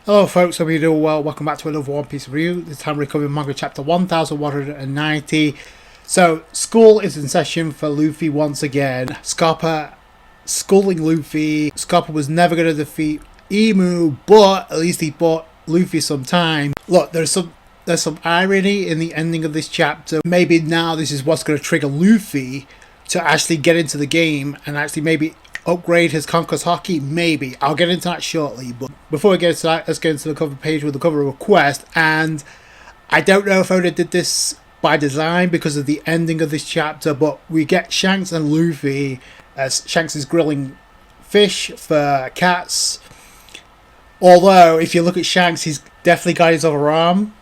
Hello folks, hope you're doing well. Welcome back to another One Piece review. This time we're covering Manga chapter 1190. So, school is in session for Luffy once again. Scopper schooling Luffy. Scopper was never going to defeat Emu, but at least he bought Luffy some time. Look, there's some irony in the ending of this chapter. Maybe now this is what's going to trigger Luffy to actually get into the game and actually maybe upgrade his Conqueror's Hockey. Maybe. I'll get into that shortly, but before we get into that, let's get into the cover page with the cover request. And I don't know if Oda did this by design because of the ending of this chapter, but we get Shanks and Luffy as Shanks is grilling fish for cats. Although, if you look at Shanks, he's definitely got his other arm.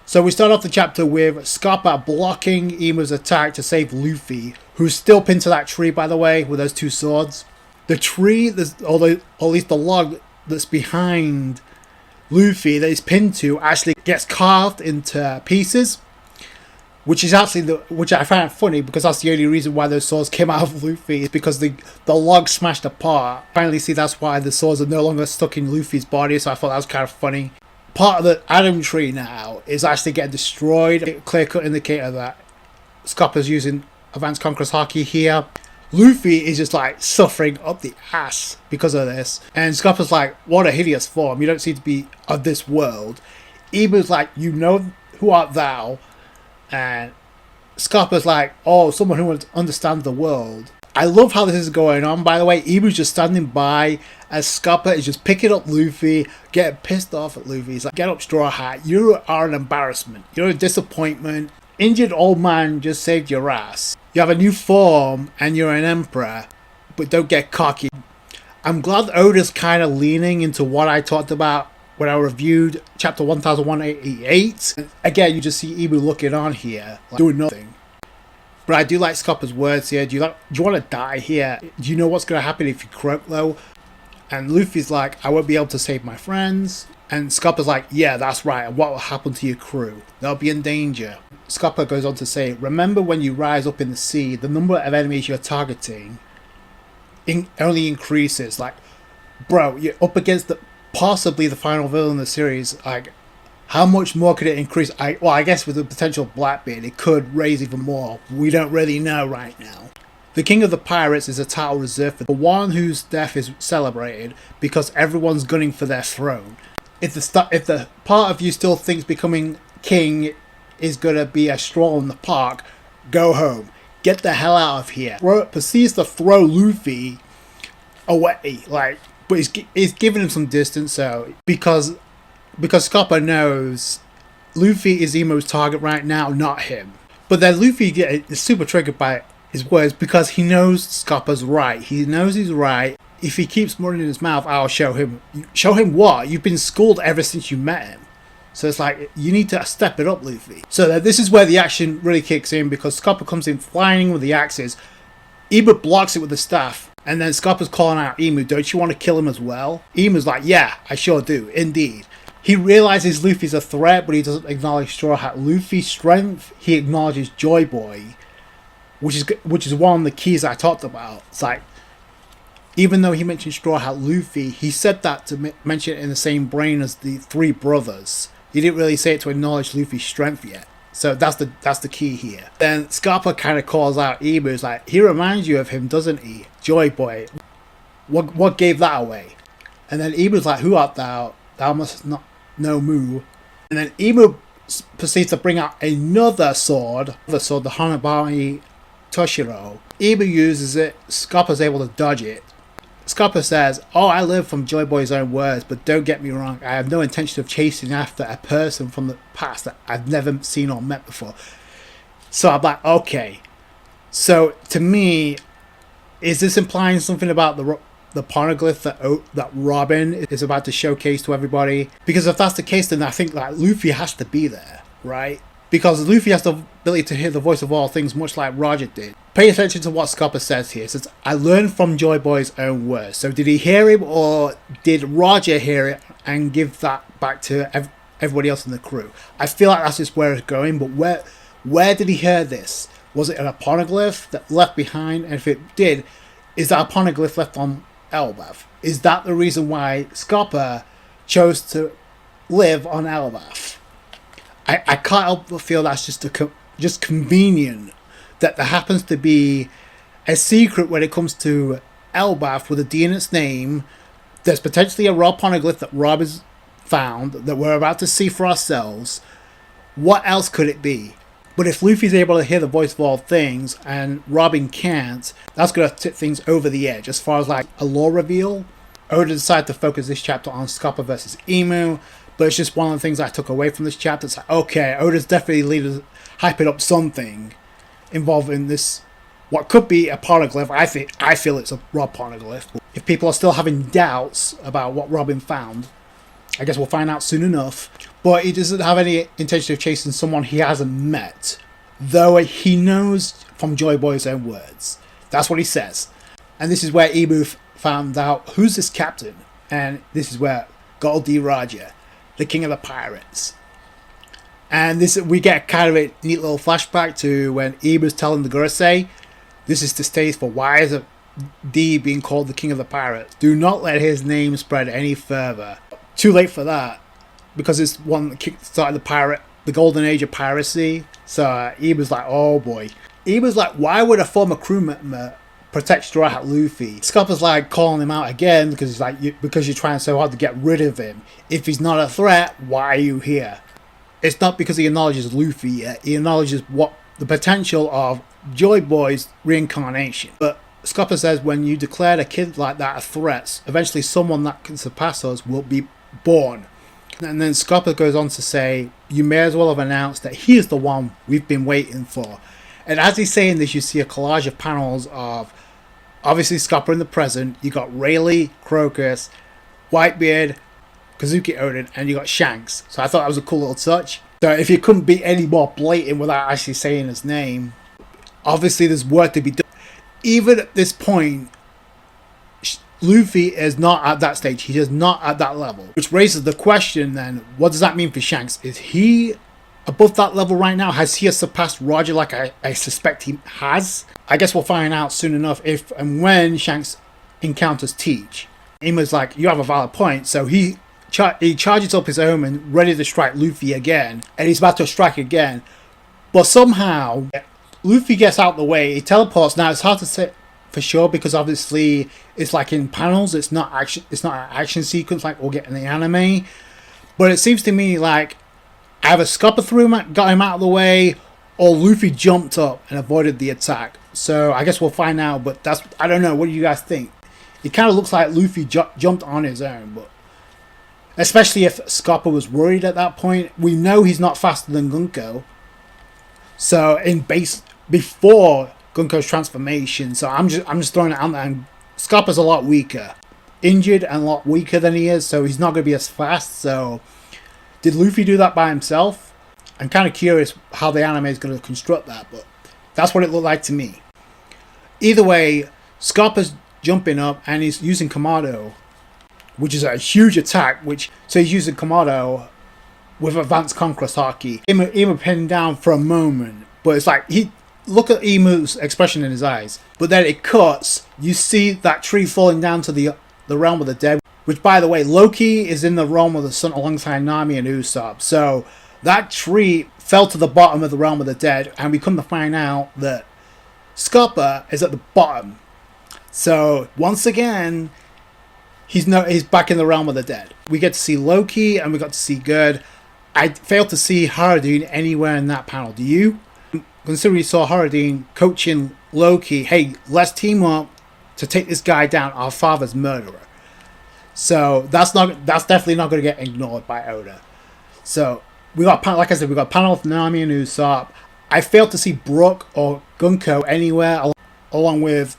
So we start off the chapter with Scopper blocking Emu's attack to save Luffy, who's still pinned to that tree, by the way, with those two swords. The tree, or at least the log that's behind Luffy that he's pinned to, actually gets carved into pieces, which is actually which I find funny because that's the only reason why those swords came out of Luffy, is because the log smashed apart. Finally, see, that's why the swords are no longer stuck in Luffy's body. So I thought that was kind of funny. Part of the Adam tree now is actually getting destroyed. Clear-cut indicator that Scopper's using Advanced Conqueror's Hockey here. Luffy is just like suffering up the ass because of this, and Scopper's like, what a hideous form, you don't seem to be of this world. Emu's like, you know who art thou? And Scopper's like, oh, someone who understands the world. I love how this is going on, by the way. Emu's just standing by as Scopper is just picking up Luffy, getting pissed off at Luffy. He's like, get up, Straw Hat, you are an embarrassment, you're a disappointment. Injured old man just saved your ass. You have a new form and you're an emperor, but don't get cocky. I'm glad Oda's kind of leaning into what I talked about when I reviewed chapter 1188. Again, you just see Emu looking on here, like, doing nothing. But I do like Scopper's words here. Do you want to die here? Do you know what's going to happen if you croak though? And Luffy's like, I won't be able to save my friends. And Scopper's like, yeah, that's right. And what will happen to your crew? They'll be in danger. Scopper goes on to say, remember when you rise up in the sea, the number of enemies you're targeting only increases. Like, bro, you're up against possibly the final villain in the series. Like, how much more could it increase? I guess with the potential Blackbeard, it could raise even more. We don't really know right now. The King of the Pirates is a title reserved for the one whose death is celebrated because everyone's gunning for their throne. If the part of you still thinks becoming king is going to be a stroll in the park, go home. Get the hell out of here. Proceeds to throw Luffy away. Like, but he's giving him some distance, so because Scopper knows Luffy is Emu's target right now, not him. But then Luffy is super triggered by his words because he knows Scopper's right. He knows he's right. If he keeps running his mouth, I'll show him. Show him what? You've been schooled ever since you met him. So it's like, you need to step it up, Luffy. So this is where the action really kicks in, because Scopper comes in flying with the axes. Emu blocks it with the staff. And then Scopper's calling out Emu, don't you want to kill him as well? Emu's like, yeah, I sure do, indeed. He realizes Luffy's a threat, but he doesn't acknowledge Straw Hat Luffy's strength. He acknowledges Joy Boy, which is one of the keys I talked about. It's like, even though he mentioned Straw Hat Luffy, he said that to mention it in the same brain as the three brothers. He didn't really say it to acknowledge Luffy's strength yet. So that's the key here. Then Scopper kind of calls out Emu. He's like, he reminds you of him, doesn't he? Joy Boy. What gave that away? And then Emu's like, who art thou? Thou must not know Mu. And then Emu proceeds to bring out another sword, the Hanabami Toshiro. Emu uses it. Scopper's able to dodge it. Scopper says, oh, I live from Joy Boy's own words, but don't get me wrong, I have no intention of chasing after a person from the past that I've never seen or met before. So I'm like, okay. So to me, is this implying something about the poneglyph that Robin is about to showcase to everybody? Because if that's the case, then I think like Luffy has to be there, right? Because Luffy has the ability to hear the voice of all things, much like Roger did. Pay attention to what Scopper says here. It says, I learned from Joy Boy's own words. So did he hear him, or did Roger hear it and give that back to everybody else in the crew? I feel like that's just where it's going, but where did he hear this? Was it an poneglyph that left behind? And if it did, is that a poneglyph left on Elbaf? Is that the reason why Scopper chose to live on Elbaf. I can't help but feel that's just convenient that there happens to be a secret when it comes to Elbaf with a D in its name. There's potentially a raw poneglyph that Rob has found that we're about to see for ourselves. What else could it be? But if Luffy's able to hear the voice of all things and Robin can't, that's going to tip things over the edge as far as like a lore reveal. Oda decided to focus this chapter on Scopper versus Emu, but it's just one of the things I took away from this chapter. It's like, okay, Oda's definitely hyping up something involving this, what could be a poneglyph. I feel it's a raw poneglyph. If people are still having doubts about what Robin found, I guess we'll find out soon enough. But he doesn't have any intention of chasing someone he hasn't met, though he knows from Joy Boy's own words. That's what he says. And this is where Emu found out who's this captain, and this is where Goldie Roger, the king of the pirates. And this, we get kind of a neat little flashback to when Emu's telling the Gurusei, this is the stage for why is D being called the king of the pirates. Do not let his name spread any further. Too late for that, because it's one that started the golden age of piracy. So Emu's like, oh boy. Emu's like, why would a former crew member protect Straw Hat Luffy? Scopper's like calling him out again because he's like, because you're trying so hard to get rid of him. If he's not a threat, why are you here? It's not because he acknowledges Luffy yet. He acknowledges what the potential of Joy Boy's reincarnation. But Scopper says when you declare a kid like that a threat, eventually someone that can surpass us will be born. And then Scopper goes on to say, you may as well have announced that he is the one we've been waiting for. And as he's saying this, you see a collage of panels of obviously Scopper in the present. You got Rayleigh, Crocus, Whitebeard, Kazuki Odin, and you got Shanks. So I thought that was a cool little touch. So if you couldn't be any more blatant without actually saying his name, obviously there's work to be done. Even at this point, Luffy is not at that stage. He is not at that level. Which raises the question then, what does that mean for Shanks? Is he above that level right now? Has he surpassed Roger like I suspect he has? I guess we'll find out soon enough if and when Shanks encounters Teach. Emu's like, you have a valid point. So he charges up his own and ready to strike Luffy again. And he's about to strike again. But somehow, Luffy gets out the way. He teleports. Now it's hard to say for sure because obviously it's like in panels. It's not action. It's not an action sequence like we'll get in the anime. But it seems to me like either Scopper got him out of the way, or Luffy jumped up and avoided the attack. So I guess we'll find out. But I don't know. What do you guys think? It kind of looks like Luffy jumped on his own, but especially if Scopper was worried at that point. We know he's not faster than Gunko. So before Gunko's transformation, so I'm just throwing it out there. And Scopper's a lot weaker, injured and a lot weaker than he is, so he's not going to be as fast. So did Luffy do that by himself? I'm kind of curious how the anime is going to construct that, but that's what it looked like to me. Either way, Scopper's jumping up and he's using Kamado, which is a huge attack. So he's using Kamado with advanced conquest haki. Emu pinned down for a moment, but it's like look at Emu's expression in his eyes. But then it cuts. You see that tree falling down to the realm of the dead. Which, by the way, Loki is in the realm of the sun alongside Nami and Usopp. So that tree fell to the bottom of the realm of the dead, and we come to find out that Scopper is at the bottom. So once again, he's back in the realm of the dead. We get to see Loki and we got to see Gerd. I failed to see Haradine anywhere in that panel. Do you? Considering you saw Haradine coaching Loki, hey, let's team up to take this guy down, our father's murderer. So that's definitely not going to get ignored by Oda. So we got, like I said, we got a panel of Nami and Usopp. I failed to see Brook or Gunko anywhere along with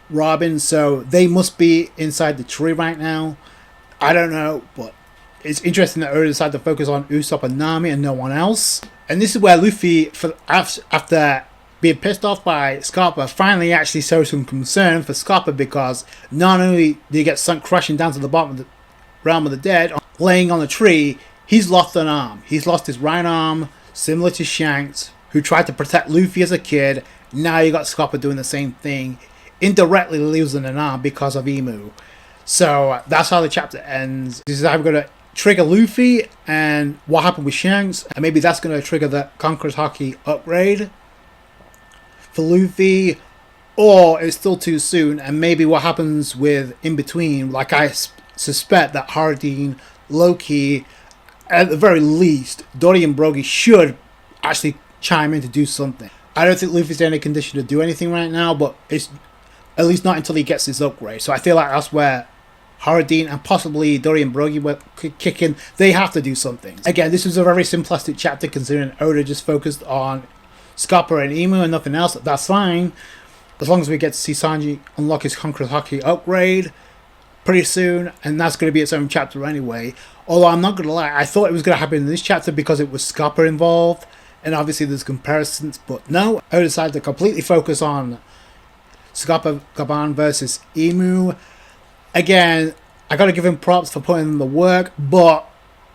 Robin, so they must be inside the tree right now. I don't know, but it's interesting that Oda decided to focus on Usopp and Nami and no one else. And this is where Luffy, after being pissed off by Scopper, finally actually shows some concern for Scopper, because not only did he get sunk crashing down to the bottom of the realm of the dead, laying on the tree, he's lost an arm. He's lost his right arm, similar to Shanks, who tried to protect Luffy as a kid. Now you got Scopper doing the same thing, indirectly losing an arm because of Emu. So that's how the chapter ends. This is how we're going to trigger Luffy and what happened with Shanks, and maybe that's going to trigger the Conqueror's Haki upgrade for Luffy, or it's still too soon, and maybe what happens with in between, like I suspect that Hardin, Loki, at the very least, Dory and Brogy should actually chime in to do something. I don't think Luffy's in any condition to do anything right now, but it's at least not until he gets his upgrade. So I feel like that's where Hardin and possibly Dory and Brogy were kicking. They have to do something. Again, this was a very simplistic chapter considering Oda just focused on Scopper and Emu and nothing else. That's fine, as long as we get to see Sanji unlock his Conqueror's Haki upgrade pretty soon, and that's going to be its own chapter anyway. Although I'm not going to lie, I thought it was going to happen in this chapter because it was Scopper involved, and obviously there's comparisons, but no, I decided to completely focus on Scopper Gaban versus Emu. Again, I got to give him props for putting in the work, but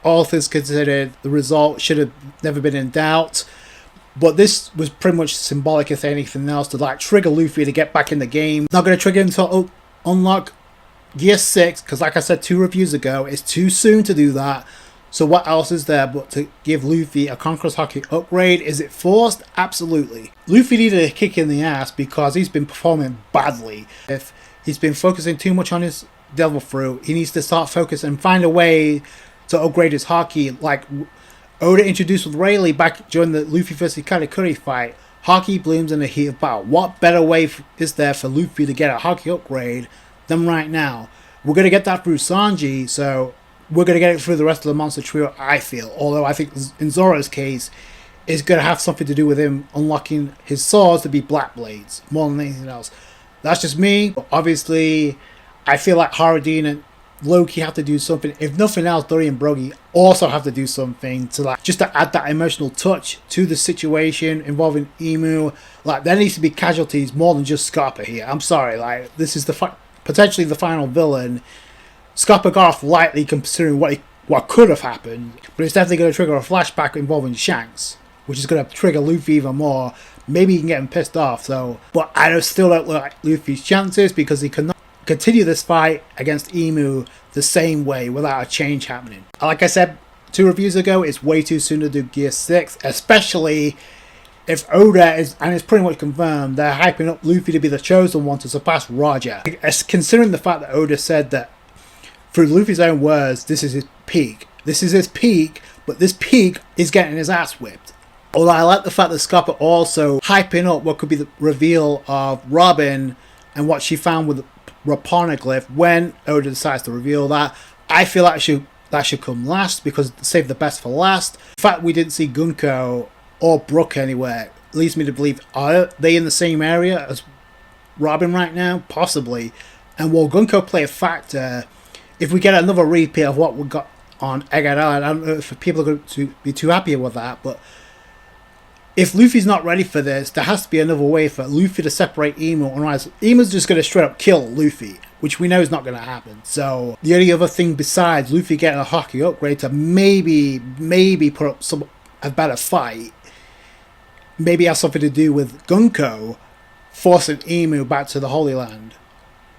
all things considered, the result should have never been in doubt. But this was pretty much symbolic, if anything else, to like trigger Luffy to get back in the game. Not going to trigger him until unlock Gear 6, because like I said 2 reviews ago, it's too soon to do that. So what else is there but to give Luffy a Conqueror's Haki upgrade? Is it forced? Absolutely. Luffy needed a kick in the ass because he's been performing badly. If he's been focusing too much on his Devil Fruit, he needs to start focusing and find a way to upgrade his Haki, like Oda introduced with Rayleigh back during the Luffy vs Katakuri fight. Haki blooms in the heat of battle. What better way is there for Luffy to get a Haki upgrade than right now? We're going to get that through Sanji, so we're going to get it through the rest of the monster trio, I feel. Although I think in Zoro's case, it's going to have something to do with him unlocking his swords to be Black Blades, more than anything else. That's just me. But obviously, I feel like Hardin and Loki have to do something. If nothing else, Dory and Brogy also have to do something to like just to add that emotional touch to the situation involving Emu. Like there needs to be casualties more than just Scopper here. I'm sorry, like this is the potentially the final villain. Scopper got off lightly considering what could have happened, but it's definitely going to trigger a flashback involving Shanks, which is going to trigger Luffy even more. Maybe he can get him pissed off. So, but I still don't like Luffy's chances because he cannot continue this fight against Emu the same way without a change happening. Like I said 2 reviews ago, it's way too soon to do Gear 6, especially if Oda is, and it's pretty much confirmed, they're hyping up Luffy to be the chosen one to surpass Roger. Considering the fact that Oda said that, through Luffy's own words, this is his peak. This is his peak, but this peak is getting his ass whipped. Although I like the fact that Scopper also hyping up what could be the reveal of Robin and what she found with Raponeglyph when Oda decides to reveal that. I feel like that should come last because save the best for last. The fact we didn't see Gunko or Brook anywhere leads me to believe, are they in the same area as Robin right now? Possibly. And will Gunko play a factor if we get another repeat of what we got on Egghead Island? I don't know if people are going to be too happy with that, but if Luffy's not ready for this, there has to be another way for Luffy to separate Emu, otherwise Emu's just going to straight up kill Luffy, which we know is not going to happen. So the only other thing besides Luffy getting a Haki upgrade to maybe put up a better fight, maybe has something to do with Gunko forcing Emu back to the Holy Land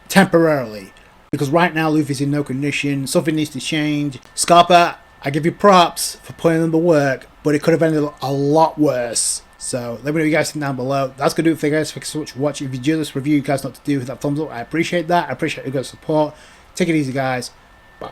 temporarily. Because right now Luffy's in no condition, something needs to change. Scopper, I give you props for putting in the work, but it could have ended a lot worse. So let me know what you guys think down below. That's going to do it for you guys. Thanks so much for watching. If you enjoyed this review, you guys know what to do. Hit that thumbs up. I appreciate that. I appreciate your guys' support. Take it easy, guys. Bye.